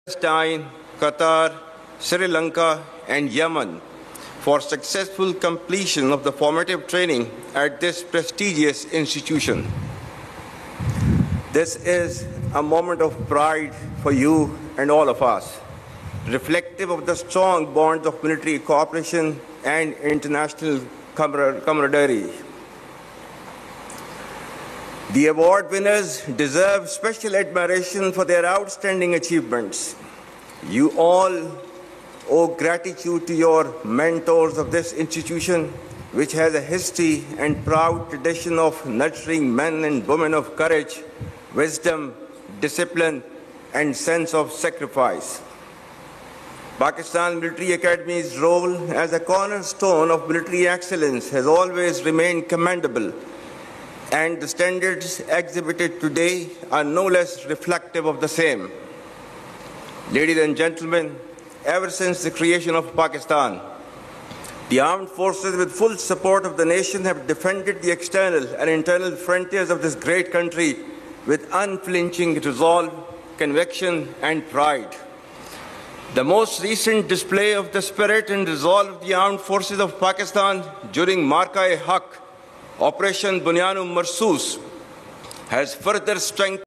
Palestine, Qatar, Sri Lanka, and Yemen for successful completion of the formative training at this prestigious institution. This is a moment of pride for you and all of us, reflective of the strong bonds of military cooperation and international camaraderie. The award winners deserve special admiration for their outstanding achievements. You all owe gratitude to your mentors of this institution, which has a history and proud tradition of nurturing men and women of courage, wisdom, discipline, and sense of sacrifice. Pakistan Military Academy's role as a cornerstone of military excellence has always remained commendable, and the standards exhibited today are no less reflective of the same. Ladies and gentlemen, ever since the creation of Pakistan, the armed forces, with full support of the nation, have defended the external and internal frontiers of this great country with unflinching resolve, conviction, and pride. The most recent display of the spirit and resolve of the armed forces of Pakistan during Marka-e-Haq, Operation Bunyanu Marsus, has further strengthened